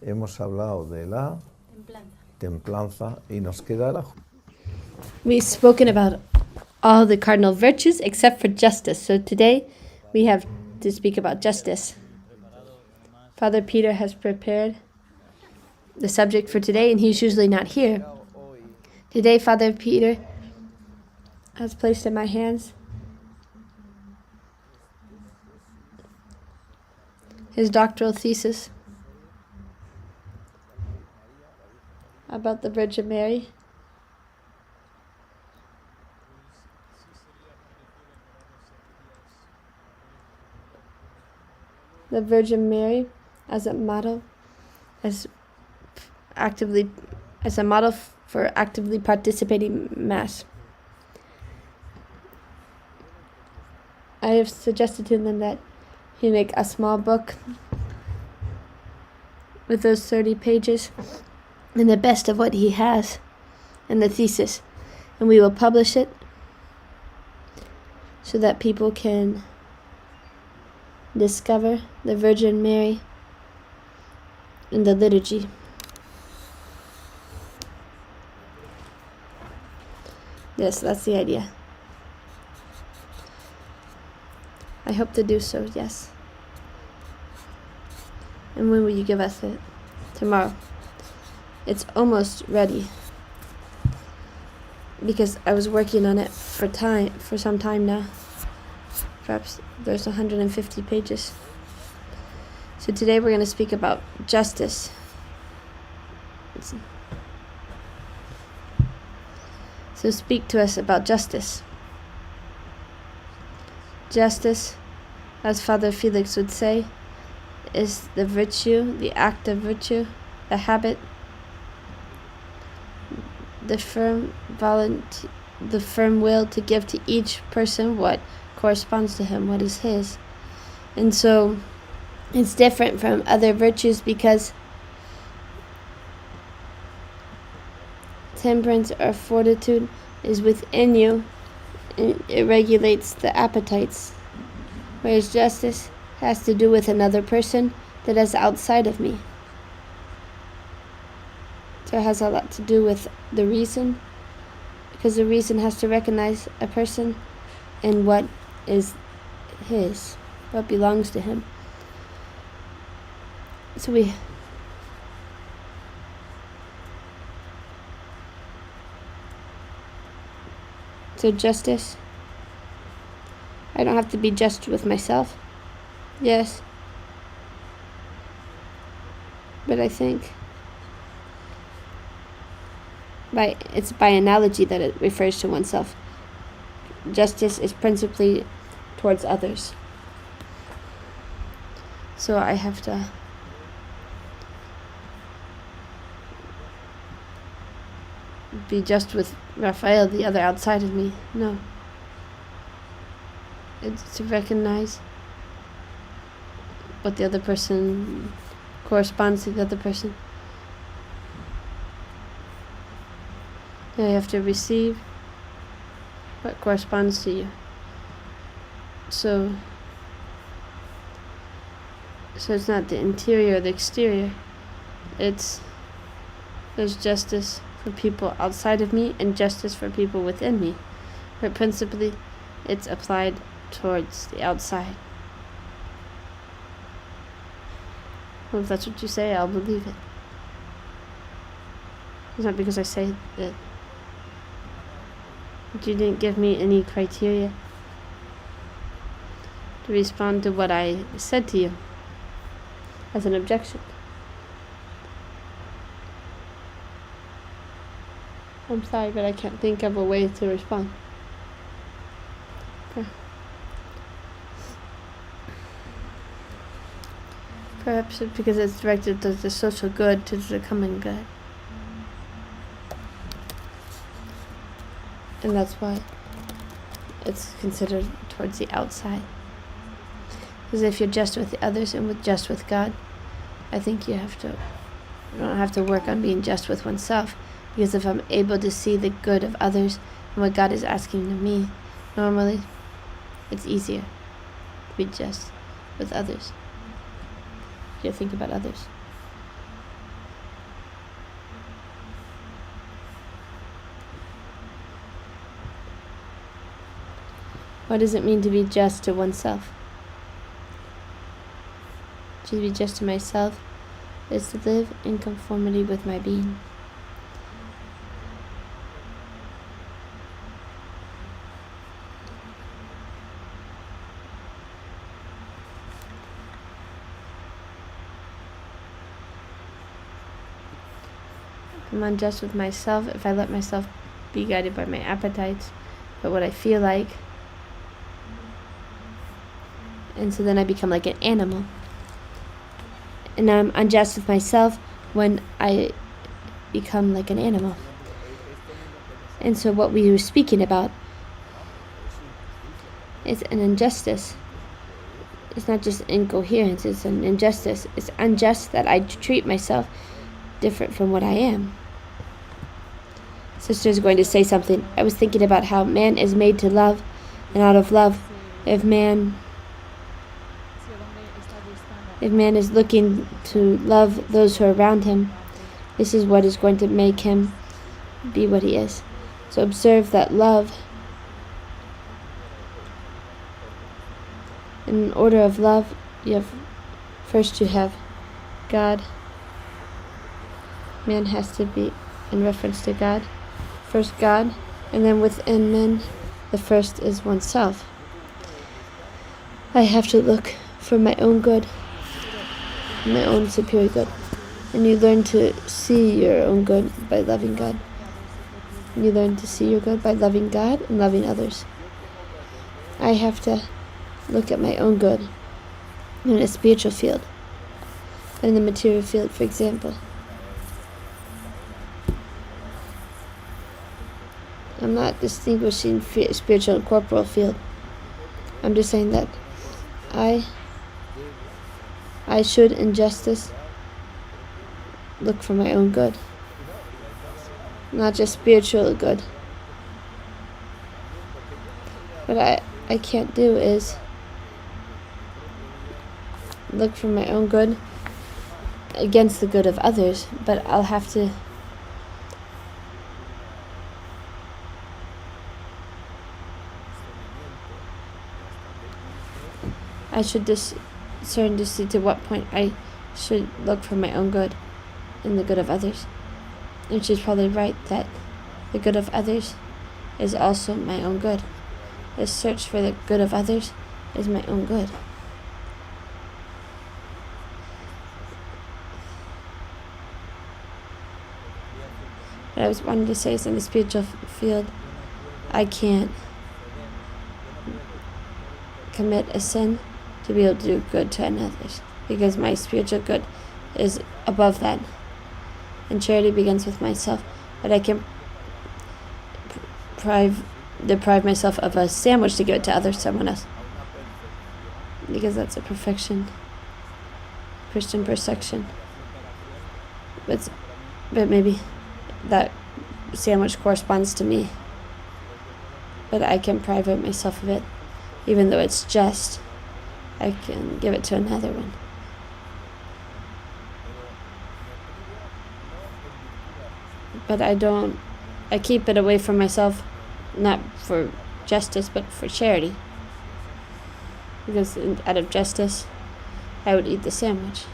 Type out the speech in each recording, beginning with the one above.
Hemos hablado de la templanza y nos queda la... We've spoken about all the cardinal virtues except for justice. So today we have to speak about justice. Father Peter has prepared the subject for today, and he's usually not here. Today, Father Peter has placed in my hands his doctoral thesis about the Virgin Mary. The Virgin Mary as a model, for actively participating Mass. I have suggested to them that he make a small book with those 30 pages and the best of what he has and the thesis, and we will publish it so that people can discover the Virgin Mary in the liturgy. Yes, that's the idea. I hope to do so, yes. And when will you give us it? Tomorrow. It's almost ready, because I was working on it for some time now. Perhaps there's 150 pages. So today we're going to speak about justice. So speak to us about justice. Justice, as Father Felix would say, is the virtue, the act of virtue, the habit, the firm will to give to each person what corresponds to him, what is his. And so it's different from other virtues because temperance or fortitude is within you, and it regulates the appetites, whereas justice has to do with another person that is outside of me. So it has a lot to do with the reason, because the reason has to recognize a person and what is his, what belongs to him. So justice, I don't have to be just with myself, yes, but I think it's by analogy that it refers to oneself. Justice is principally towards others. So I have to be just with Raphael, the other outside of me. No. It's to recognize what the other person corresponds to the other person. You have to receive what corresponds to you. So it's not the interior or the exterior. There's justice for people outside of me and justice for people within me. But principally, it's applied towards the outside. Well, if that's what you say, I'll believe it. It's not because I say that. But you didn't give me any criteria to respond to what I said to you as an objection. I'm sorry, but I can't think of a way to respond. Okay. Perhaps because it's directed to the social good, to the common good. And that's why it's considered towards the outside. Because if you're just with the others and just with God, I think you don't have to work on being just with oneself. Because if I'm able to see the good of others and what God is asking of me, normally it's easier to be just with others. You think about others. What does it mean to be just to oneself? To be just to myself is to live in conformity with my being. I'm unjust with myself if I let myself be guided by my appetites, by what I feel like. And so then I become like an animal. And I'm unjust with myself when I become like an animal. And so what we were speaking about is an injustice. It's not just incoherence, it's an injustice. It's unjust that I treat myself different from what I am. Sister's going to say something. I was thinking about how man is made to love, and out of love, if man is looking to love those who are around him, this is what is going to make him be what he is. So observe that love, in order of love, you have God. Man has to be in reference to God. First God, and then within men, the first is oneself. I have to look for my own good, my own superior good. And you learn to see your own good by loving God. You learn to see your good by loving God and loving others. I have to look at my own good in a spiritual field, in the material field, for example. I'm not distinguishing spiritual and corporal field. I'm just saying that I should, in justice, look for my own good. Not just spiritual good. What I can't do is look for my own good against the good of others, but I'll have to I should discern to see to what point I should look for my own good and the good of others. And she's probably right that the good of others is also my own good. The search for the good of others is my own good. What I was wanting to say is in the spiritual field, I can't commit a sin to be able to do good to others, because my spiritual good is above that. And charity begins with myself, but I can deprive myself of a sandwich to give it to someone else, because that's a perfection, Christian perfection. But maybe that sandwich corresponds to me, but I can deprive myself of it, even though it's just. I can give it to another one. But I keep it away from myself, not for justice, but for charity. Because out of justice, I would eat the sandwich.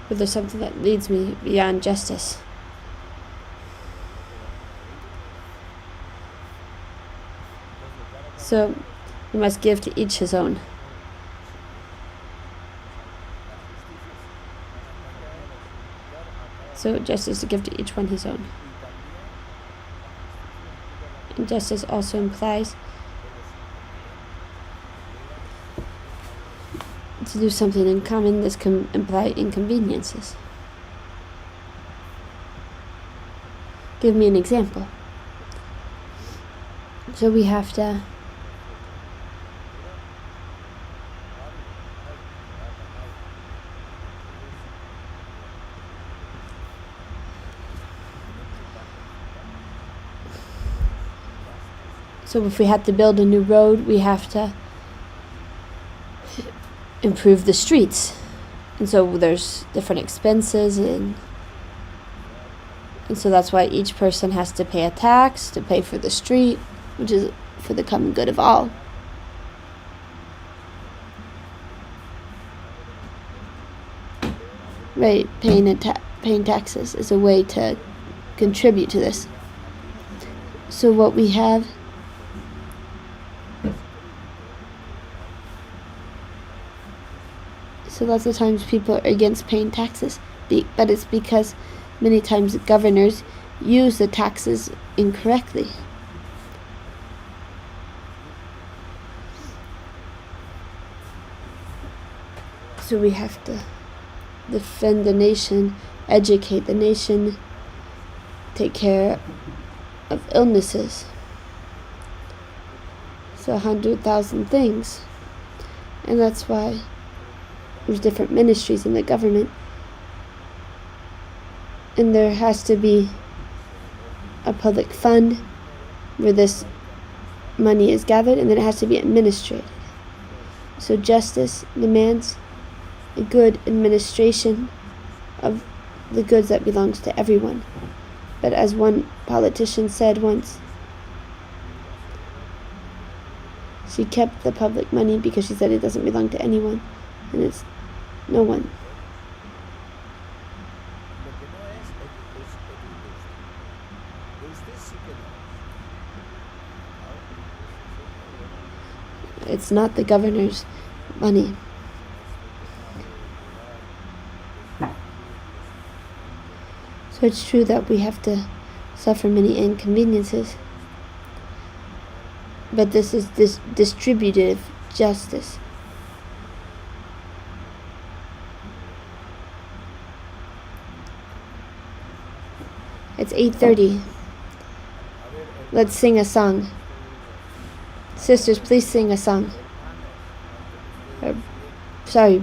But there's something that leads me beyond justice. So, we must give to each his own. So justice to give to each one his own. And justice also implies to do something in common. This can imply inconveniences. Give me an example. So we have to So if we had to build a new road, we have to improve the streets. And so there's different expenses, and so that's why each person has to pay a tax to pay for the street, which is for the common good of all. Right, paying taxes is a way to contribute to this. So what we have so lots of times people are against paying taxes, but it's because many times governors use the taxes incorrectly. So we have to defend the nation, educate the nation, take care of illnesses. So 100,000 things. And that's why there's different ministries in the government. And there has to be a public fund where this money is gathered, and then it has to be administrated. So justice demands a good administration of the goods that belongs to everyone. But as one politician said once, she kept the public money because she said it doesn't belong to anyone, and it's no one. It's not the governor's money. So it's true that we have to suffer many inconveniences. But this is distributive justice. It's 8:30. Let's sing a song. Sisters, please sing a song.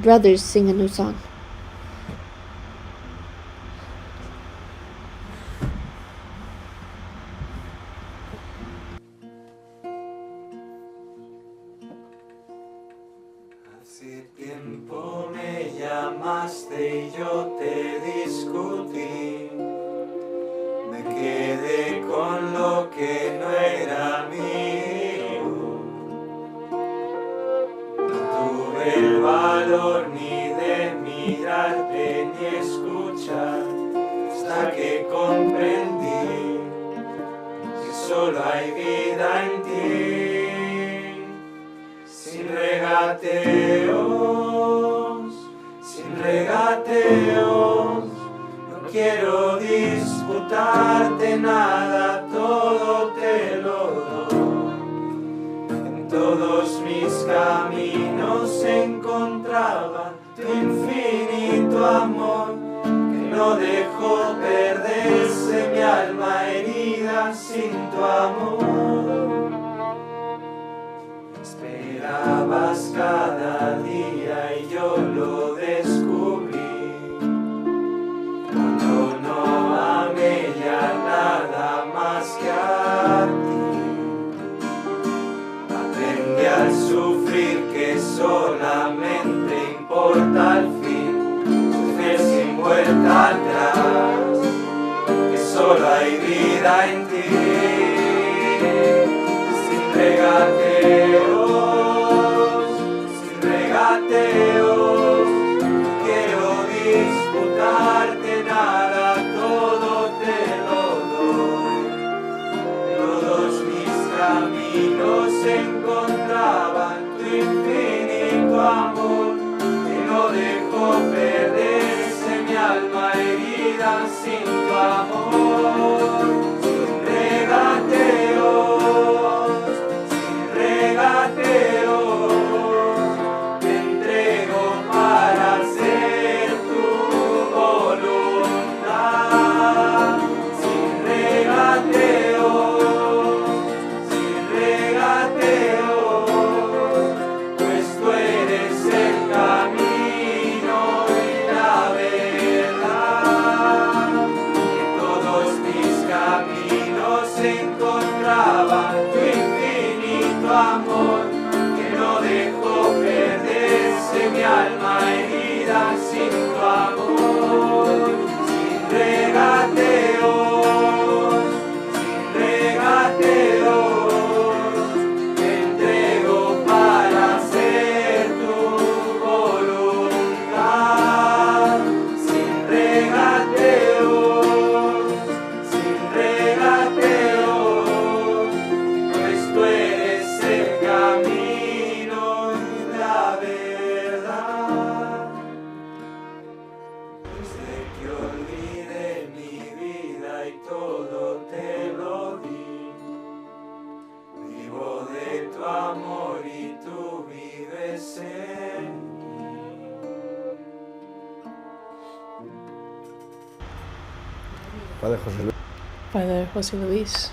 Brothers, sing a new song. Hace tiempo me llamaste y yo te discutí. Me quedé con lo que no era mío. No tuve el valor ni de mirarte ni escuchar hasta que comprendí que solo hay vida en ti. Sin regateos, no quiero disputarte nada, todo te lo doy. En todos mis caminos encontraba tu infinito amor, que no dejó perderse mi alma herida sin tu amor. Esperabas cada día y yo lo descubrí. Cuando no amé ya nada más que a ti. Aprendí al sufrir que solamente importa el fin, sufrir sin vuelta atrás, que solo hay vida en ti. Sin regateos, no quiero disputarte nada, todo te lo doy. Todos mis caminos encontraban tu infinito amor, que no dejó perderse mi alma herida sin tu amor. Sin regateos, Padre José Luis. Father Jose Luis,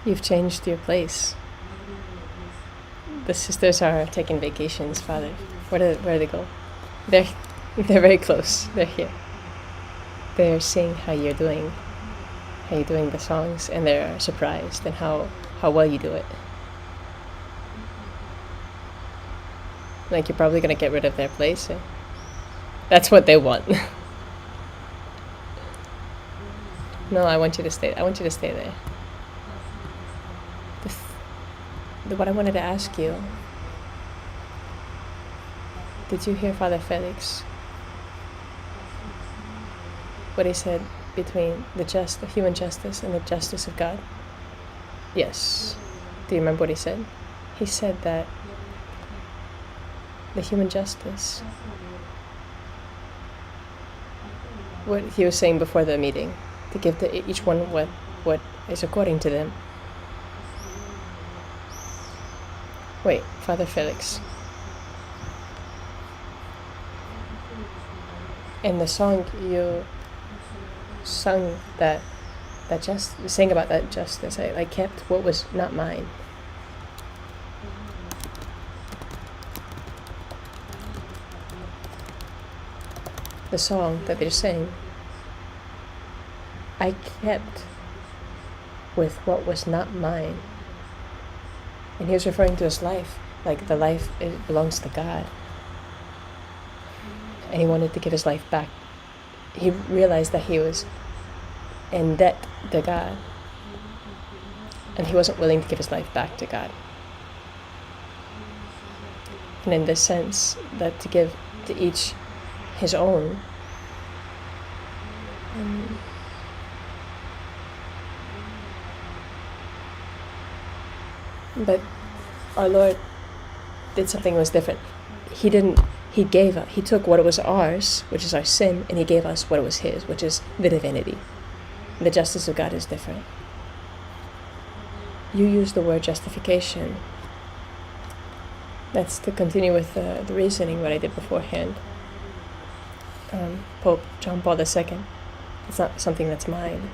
you've changed your place. The sisters are taking vacations, Father. Where do they go? They're very close. They're here. They're seeing how you're doing the songs, and they're surprised and how well you do it. Like, you're probably gonna get rid of their place. That's what they want. No, I want you to stay. I want you to stay there. What I wanted to ask you, did you hear Father Felix? What he said between the human justice and the justice of God? Yes. Do you remember what he said? He said that the human justice, what he was saying before the meeting, to give to each one what is according to them. Wait, Father Felix. In the song you sung sang about that justice. I kept what was not mine. The song that they're saying, I kept with what was not mine. And he was referring to his life, like the life, it belongs to God. And he wanted to give his life back. He realized that he was in debt to God. And he wasn't willing to give his life back to God. And in this sense, that to give to each his own, but our Lord did something that was different. He took what was ours, which is our sin, and he gave us what was his, which is the divinity. The justice of God is different. You use the word justification. That's to continue with the reasoning what I did beforehand. Pope John Paul II. It's not something that's mine.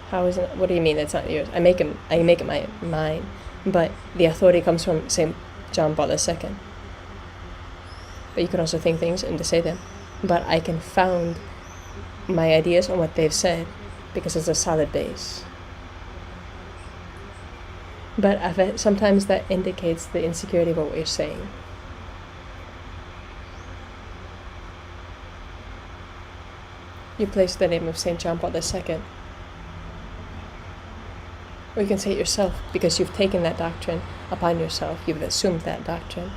How is it? What do you mean it's not yours? I make it mine, but the authority comes from Saint John Paul II. But you can also think things and to say them. But I can found my ideas on what they've said because it's a solid base. But sometimes that indicates the insecurity of what we're saying. You place the name of Saint John Paul II. Or you can say it yourself because you've taken that doctrine upon yourself. You've assumed that doctrine.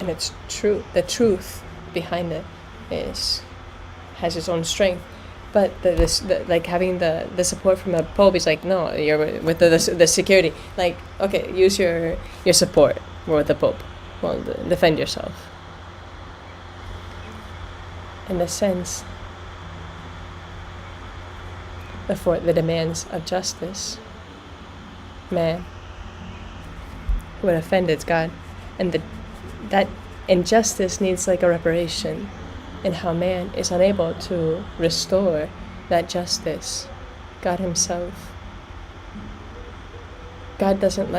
And it's true. The truth behind it has its own strength. But like having the support from the Pope is like, no, you're with the security. Like, okay, use your support. We're with the Pope. Well, defend yourself. In the sense, for the demands of justice, man who had offended God, and that injustice needs like a reparation, and how man is unable to restore that justice. God himself, God doesn't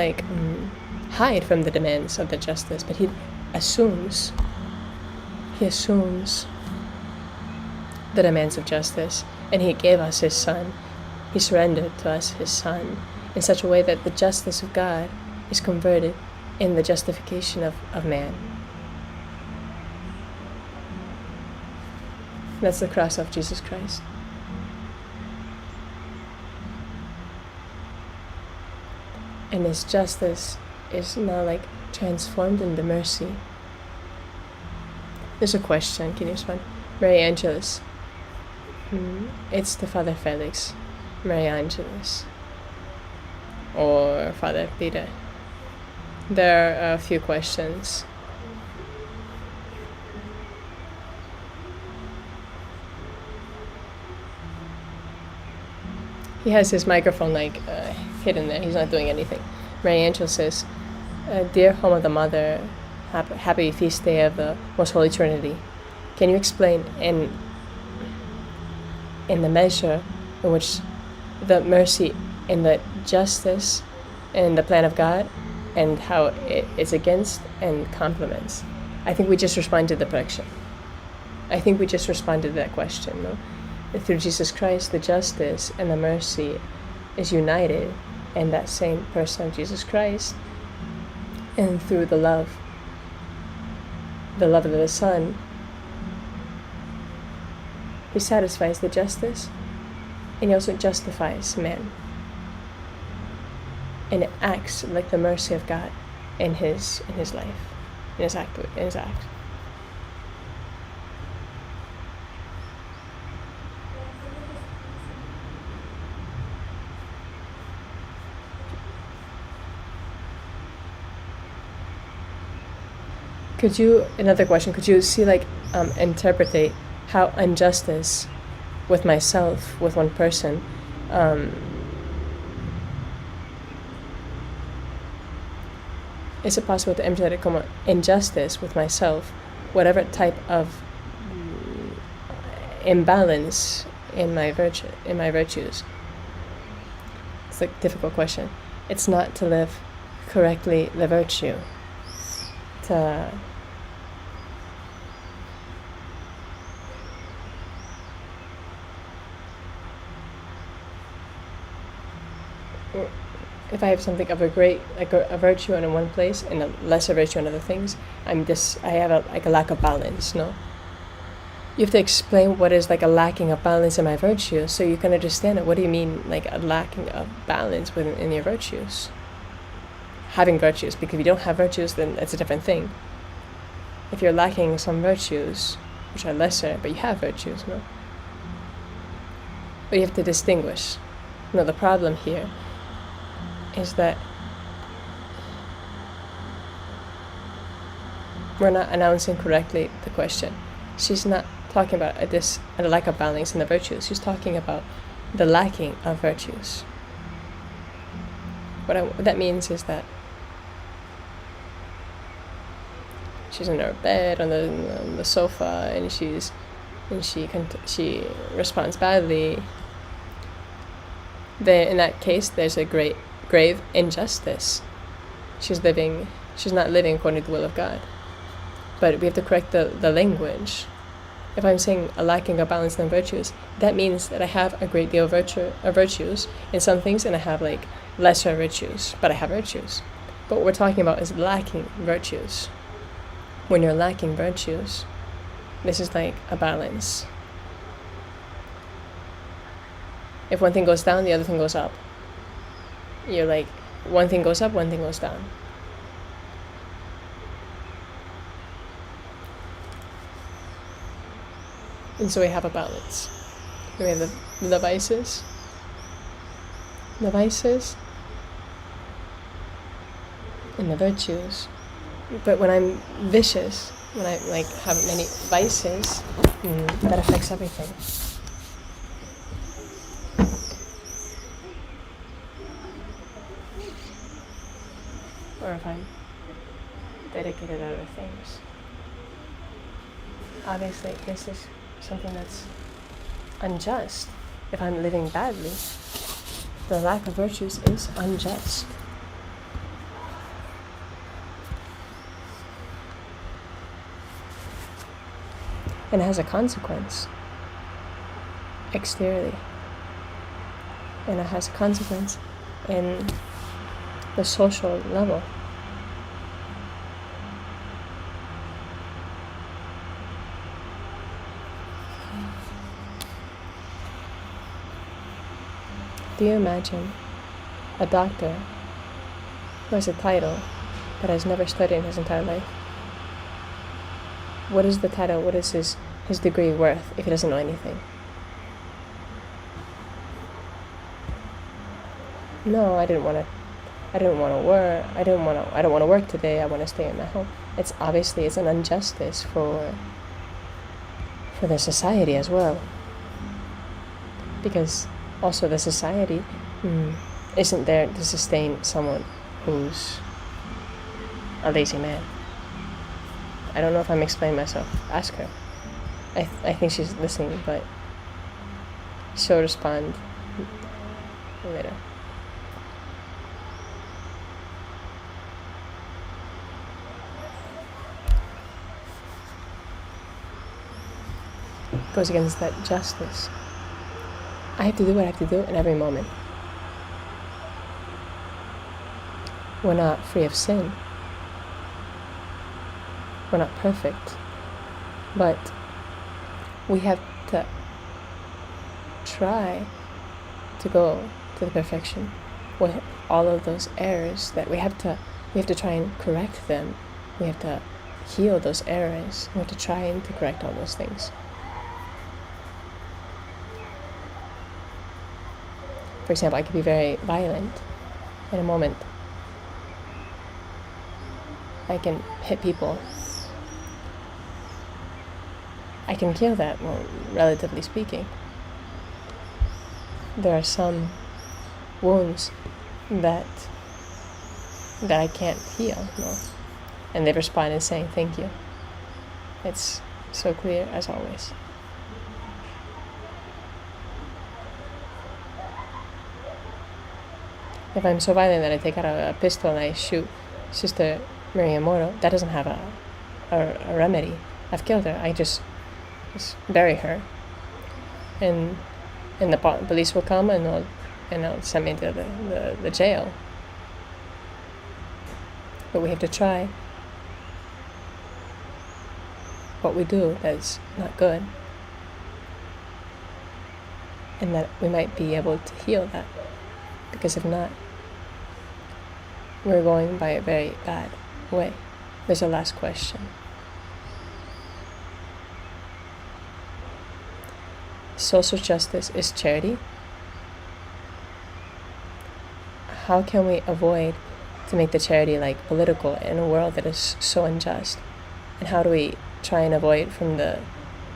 hide from the demands of the justice, but he assumes the demands of justice, and he gave us his son. He surrendered to us his son in such a way that the justice of God is converted in the justification of man. That's the cross of Jesus Christ. And his justice is now transformed into mercy. There's a question, can you respond? Mary Angelus. It's to Father Felix, Mary Angelus, or Father Peter. There are a few questions. He has his microphone hidden there. He's not doing anything. Mary Angel says, "Dear Home of the Mother, happy feast day of the Most Holy Trinity. Can you explain in the measure in which the mercy and the justice and the plan of God and how it is against and complements? I think we just responded to the question. I think we just responded to that question. No? Through Jesus Christ, the justice and the mercy is united in that same person of Jesus Christ, and through the love of the Son, He satisfies the justice, and He also justifies man. And it acts like the mercy of God in his life, in his act. Another question, could you see, like, interpretate how injustice with myself, with one person, is it possible to interpret como injustice with myself, whatever type of imbalance in my virtues? It's like a difficult question. It's not to live correctly the virtue, if I have something of a great, like a virtue in one place and a lesser virtue in other things, I have a lack of balance, no? You have to explain what is like a lacking of balance in my virtues so you can understand it. What do you mean, like a lacking of balance in your virtues? Having virtues, because if you don't have virtues, then it's a different thing. If you're lacking some virtues, which are lesser, but you have virtues, no? But you have to distinguish. No, the problem here is that we're not announcing correctly the question. She's not talking about a lack of balance in the virtues. She's talking about the lacking of virtues. What that means is that she's in her bed on the sofa, and she responds badly. Then in that case, there's a grave injustice. She's not living according to the will of God. But we have to correct the language. If I'm saying a lacking of balance in virtues, that means that I have a great deal of virtues in some things, and I have like lesser virtues, but I have virtues. But what we're talking about is lacking virtues. When you're lacking virtues, this is like a balance. If one thing goes down, the other thing goes up. You're like, one thing goes up, one thing goes down. And so we have a balance. We have the vices. The vices. And the virtues. But when I'm vicious, when I like have many vices, that affects everything. Or if I'm dedicated to other things. Obviously, this is something that's unjust. If I'm living badly, the lack of virtues is unjust. And it has a consequence exteriorly. And it has a consequence in the social level. Do you imagine a doctor who has a title but has never studied in his entire life? What is the title? What is his degree worth if he doesn't know anything? No, I don't want to work. I don't want to work today. I want to stay in my home. It's an injustice for the society as well. Because also the society isn't there to sustain someone who's a lazy man. I don't know if I'm explaining myself. Ask her. I think she's listening, but she'll respond later. Goes against that justice. I have to do what I have to do in every moment. We're not free of sin. We're not perfect. But we have to try to go to the perfection with all of those errors that we have to try and correct them. We have to heal those errors. We have to try and to correct all those things. For example, I could be very violent in a moment. I can hit people. I can kill that, well, relatively speaking. There are some wounds that I can't heal, no. And they respond in saying thank you. It's so clear as always. If I'm so violent that I take out a pistol and I shoot Sister Maria Moro, that doesn't have a remedy. I've killed her. I just bury her, and the police will come and they'll send me to the jail. But we have to try what we do that's not good, and that we might be able to heal that, because if not, we're going by a very bad way. There's a last question. Social justice is charity. How can we avoid to make the charity like political in a world that is so unjust? And how do we try and avoid from the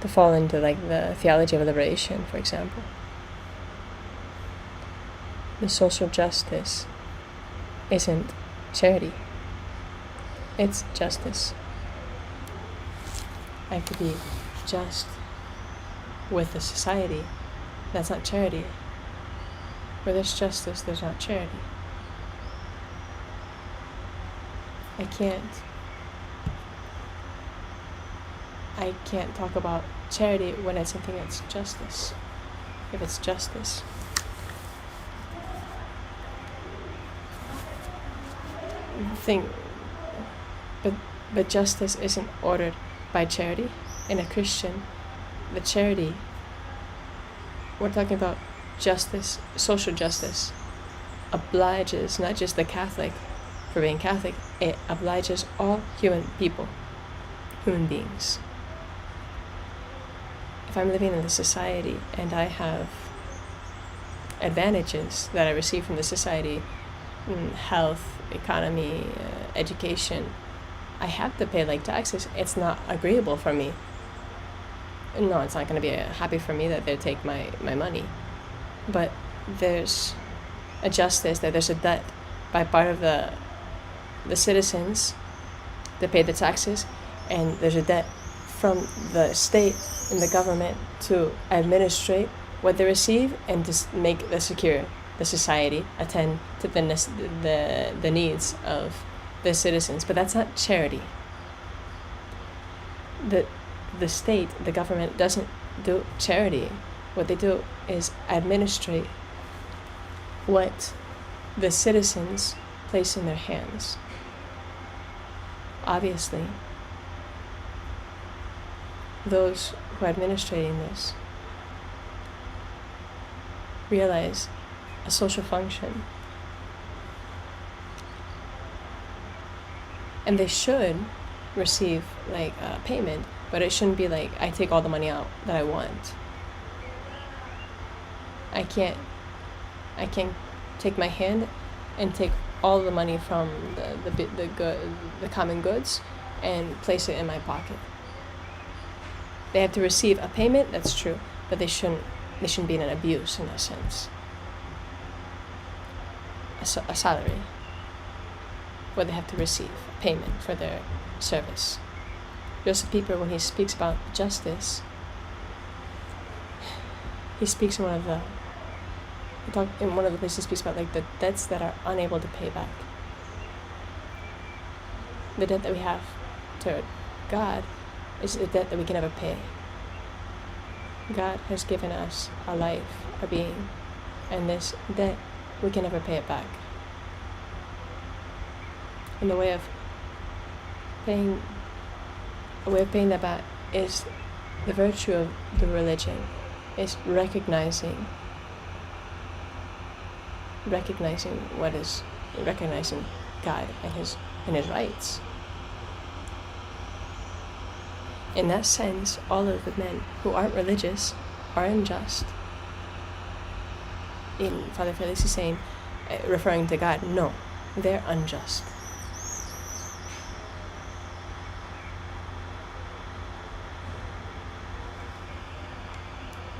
fall into like the theology of liberation, for example? The social justice isn't charity. It's justice. I have to be just with the society. That's not charity. Where there's justice, there's not charity. I can't talk about charity when it's something that's justice. If it's justice. But justice isn't ordered by charity. In a Christian, the charity, we're talking about justice, social justice, obliges not just the Catholic for being Catholic, it obliges all human beings. If I'm living in the society and I have advantages that I receive from the society, health, economy, education, I have to pay like taxes. It's not agreeable for me. No, it's not going to be happy for me that they take my money. But there's a justice, that there's a debt by part of the citizens to pay the taxes, and there's a debt from the state and the government to administrate what they receive and to make the society attend to the needs of the citizens. But that's not charity. The state, the government, doesn't do charity. What they do is administrate what the citizens place in their hands. Obviously, those who are administrating this realize a social function, and they should receive like payment, but it shouldn't be like I take all the money out that I want. I can't take my hand and take all the money from the common goods and place it in my pocket. They have to receive a payment, that's true, but they shouldn't be in an abuse in a sense. A salary, where they have to receive payment for their service. Joseph Pieper, when he speaks about justice, he speaks in one of the places he speaks about like the debts that are unable to pay back. The debt that we have to God is a debt that we can never pay. God has given us our life, our being, and this debt, we can never pay it back. And a way of paying that back is the virtue of the religion, is recognizing God and his rights. In that sense, all of the men who aren't religious are unjust. In Father Felix is saying, referring to God, no, they're unjust.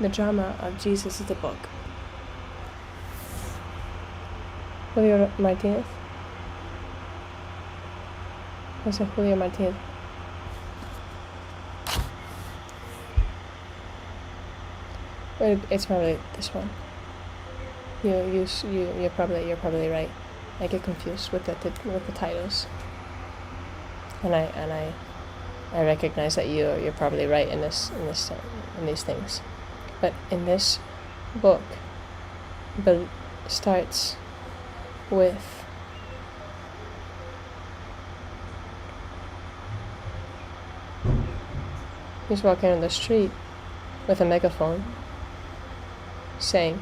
The Drama of Jesus is the book. Julio Martinez? Jose Julio Martinez. It's probably this one. You're probably right. I get confused with the titles, and I recognize that you're probably right in these things, but in this book, starts with he's walking on the street with a megaphone, saying,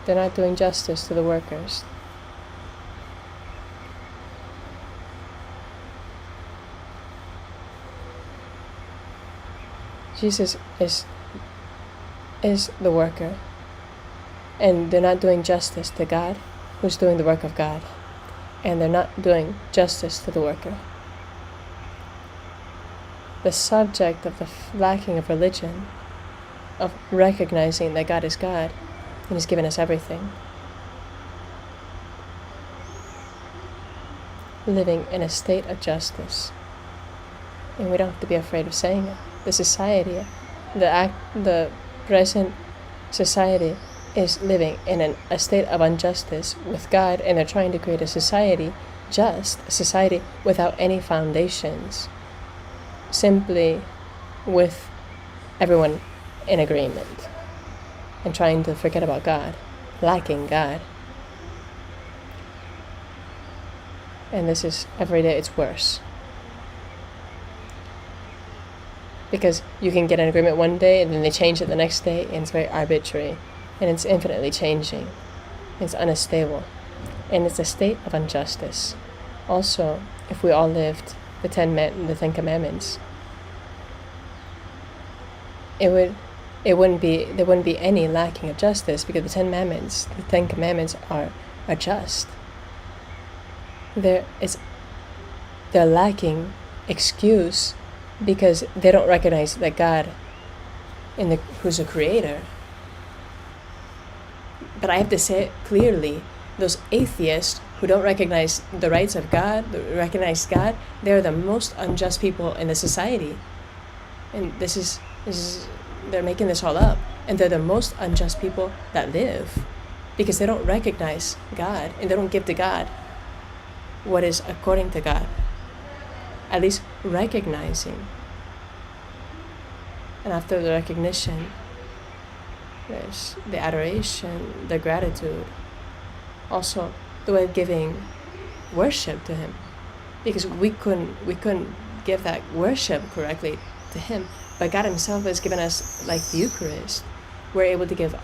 they're not doing justice to the workers. Jesus is the worker, and they're not doing justice to God, who's doing the work of God, and they're not doing justice to the worker. The subject of the lacking of religion, of recognizing that God is God and He's given us everything, living in a state of justice, and we don't have to be afraid of saying it. The society, the present society is living in a state of injustice with God, and they're trying to create a society without any foundations, simply with everyone in agreement, and trying to forget about God, lacking God. And this is, every day it's worse. Because you can get an agreement one day and then they change it the next day, and it's very arbitrary, and it's infinitely changing. It's unstable, and it's a state of injustice. Also, if we all lived the Ten Commandments, there wouldn't be any lacking of justice, because the Ten Commandments are just. They're lacking excuse because they don't recognize that God who's a creator. But I have to say it clearly, those atheists who don't recognize the rights of God, recognize God, they're the most unjust people in the society. And this is they're making this all up. And they're the most unjust people that live, because they don't recognize God, and they don't give to God what is according to God. At least recognizing. And after the recognition, there's the adoration, the gratitude, also the way of giving worship to Him, because we couldn't give that worship correctly to Him, but God Himself has given us, like the Eucharist, we're able to give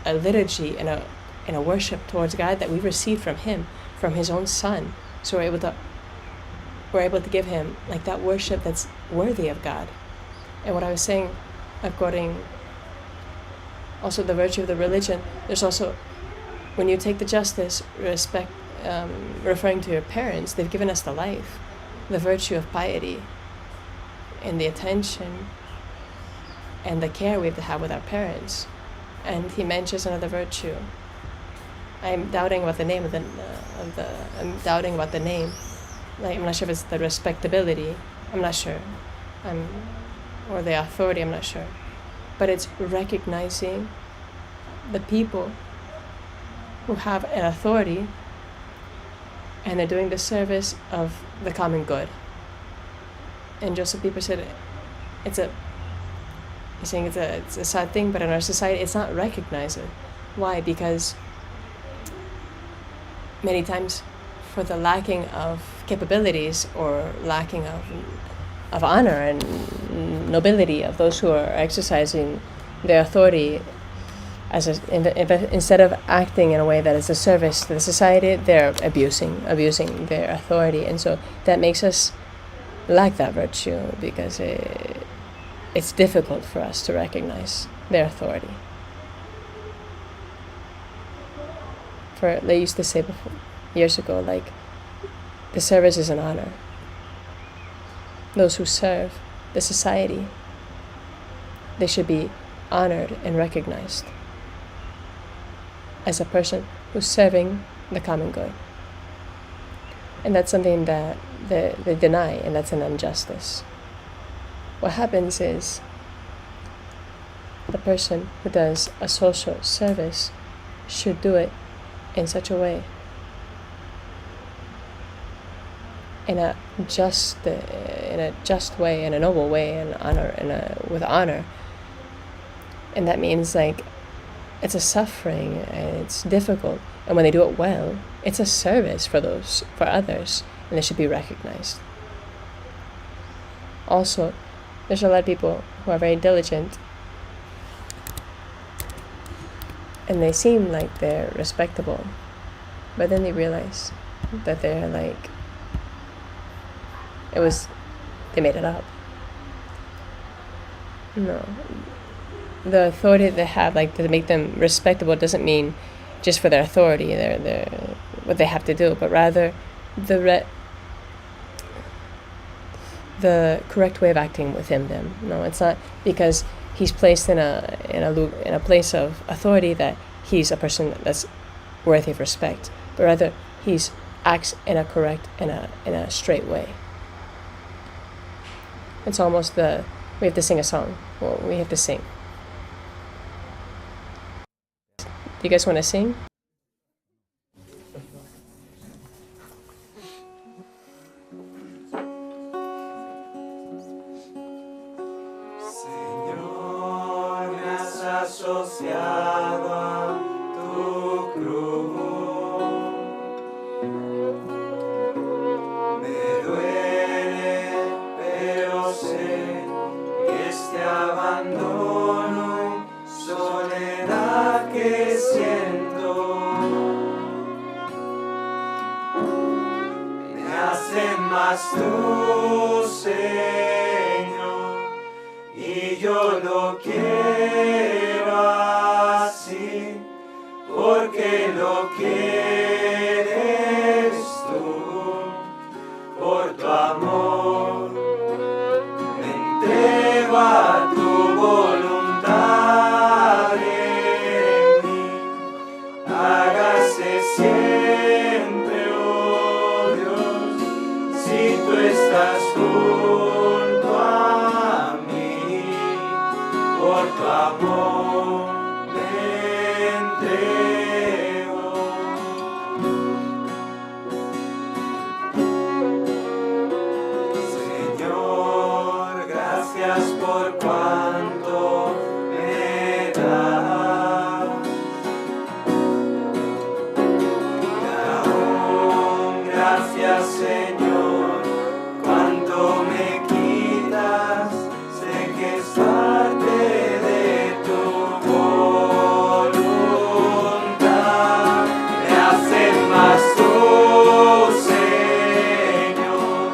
a liturgy and a worship towards God that we received from Him, from His own Son. So we're able to give Him like that worship that's worthy of God. And what I was saying, according also the virtue of the religion, there's also, when you take the justice, respect, referring to your parents, they've given us the life, the virtue of piety, and the attention and the care we have to have with our parents. And he mentions another virtue. I'm doubting about the name I'm doubting about the name. Like, I'm not sure if it's the respectability. I'm not sure. Or the authority. I'm not sure. but it's recognizing the people who have an authority and they're doing the service of the common good. And Joseph Pieper said it's a sad thing, but in our society it's not recognized. Why? Because many times for the lacking of capabilities or lacking of honor and nobility of those who are exercising their authority instead of acting in a way that is a service to the society, they're abusing their authority, and so that makes us lack that virtue because it's difficult for us to recognize their authority. They used to say before, years ago, like, the service is an honor. Those who serve the society, they should be honored and recognized as a person who's serving the common good. And that's something that they deny, and that's an injustice. What happens is the person who does a social service should do it in such a way, in a just way, in a noble way, and with honor. And that means, like, it's a suffering and it's difficult, and when they do it well, it's a service for others, and they should be recognized. Also, there's a lot of people who are very diligent and they seem like they're respectable, but then they realize that they're like, they made it up. No, the authority they have, like, to make them respectable, doesn't mean just for their authority, their what they have to do, but rather the correct way of acting within them. No, it's not because he's placed in a place of authority that he's a person that's worthy of respect, but rather he's acts in a correct, in a straight way. It's almost we have to sing a song. Well, we have to sing. Do you guys want to sing? Señor, me has asociado a tu cruz. Me duele, pero sé que este abandono y soledad que siento me hacen más tu Señor, y yo lo quiero así, porque lo quieres tú, por tu amor me entrego a tu voluntad en mí. Hágase siempre, oh Dios, si tú estás junto a mí, por tu amor me entrego. Señor, gracias por cuanto me das, y aún gracias, Señor, cuanto me quitas, sé que es parte de tu voluntad. Me hacen más tu Señor,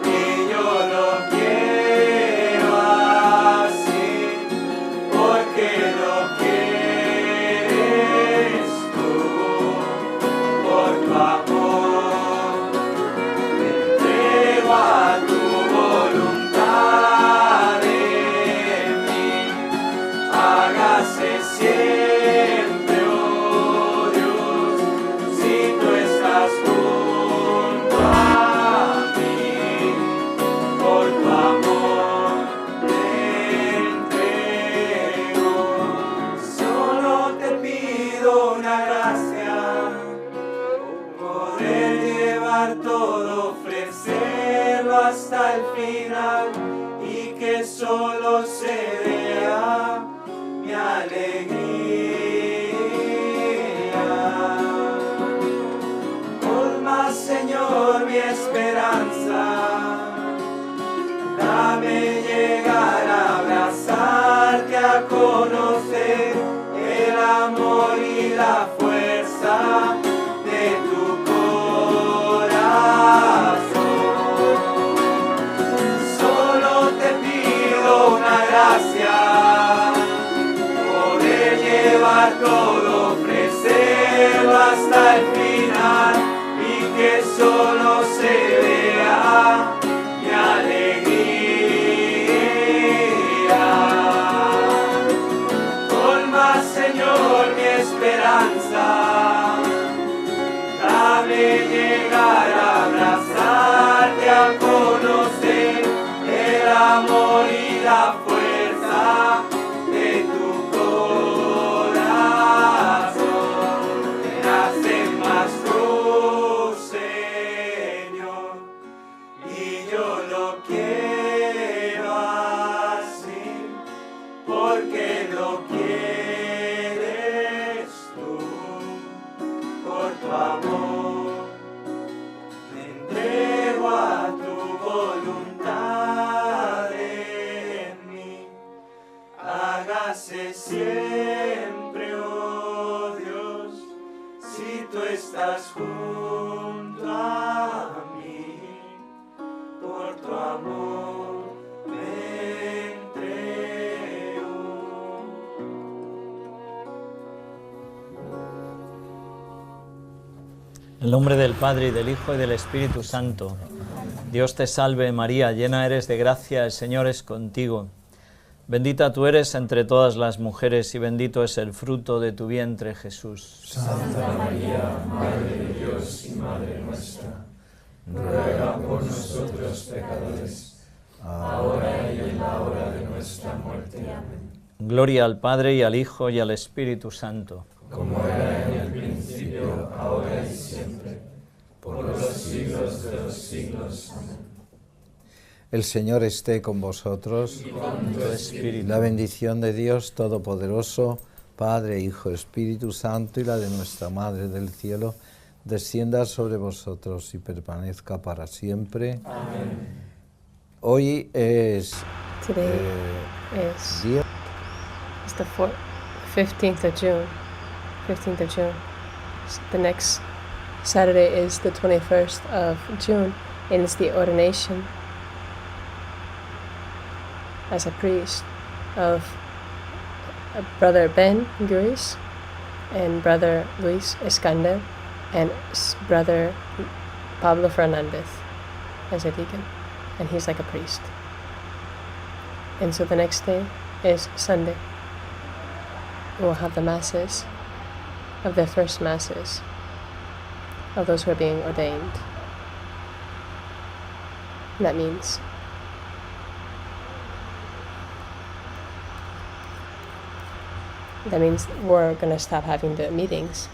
y yo lo quiero así, porque lo quieres tú, por tu amor me llevar todo, ofrecerlo hasta el final y que solo se vea mi alegría. Colma, Señor, mi esperanza, dame llegar a abrazarte, a conocer el amor y la fuerza de tu corazón. Solo te pido una gracia, poder llevar todo, ofrecerlo hasta el final y que solo se vea mi alegría. Colma, Señor, mi esperanza, dame llegar a abrazarte, a conocer el amor y la fuerza de tu corazón. Me hace más luz, Señor, y yo lo quiero así, porque lo quieres tú. Por tu amor me entrego a tu voluntad en mí. Hágase siempre, oh Dios, si tú estás junto a mí. Por tu amor me entrego. En el nombre del Padre, y del Hijo, y del Espíritu Santo. Dios te salve, María, llena eres de gracia, el Señor es contigo. Bendita tú eres entre todas las mujeres, y bendito es el fruto de tu vientre, Jesús. Santa María, Madre de Dios y Madre nuestra, ruega por nosotros pecadores, ahora y en la hora de nuestra muerte. Amén. Gloria al Padre, y al Hijo, y al Espíritu Santo. Como era en el principio, ahora y siempre, por los siglos de los siglos. Amén. El Señor esté con vosotros. Y con tu espíritu. La bendición de Dios Todopoderoso, Padre, Hijo, Espíritu Santo, y la de nuestra Madre del Cielo, descienda sobre vosotros y permanezca para siempre. Amén. Hoy es Today is día it's the 15th of June. 15th of June. The next Saturday is the 21st of June, and it's the ordination as a priest of Brother Ben Guris and Brother Luis Escander and Brother Pablo Fernandez as a deacon, and he's like a priest. And so the next day is Sunday. We'll have the masses of the first masses of those who are being ordained. And that means we're going to stop having the meetings,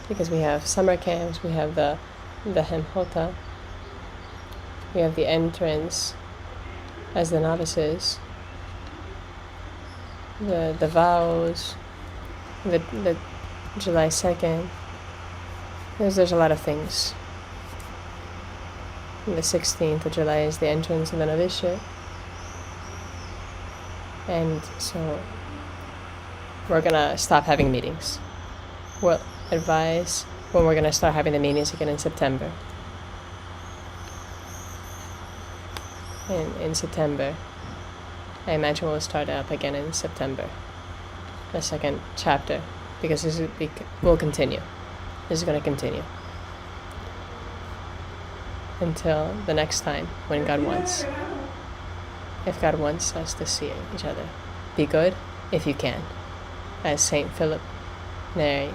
because we have summer camps, we have the Hemhota, we have the entrance as the novices, the vows, the July 2nd. There's a lot of things. And the 16th of July is the entrance of the novitiate. And so we're gonna stop having meetings. We'll advise when we're gonna start having the meetings again in September. In September, I imagine we'll start up again in September, the second chapter, because this will continue. This is going to continue until the next time when God wants. If God wants us to see each other, be good if you can, as Saint Philip Neri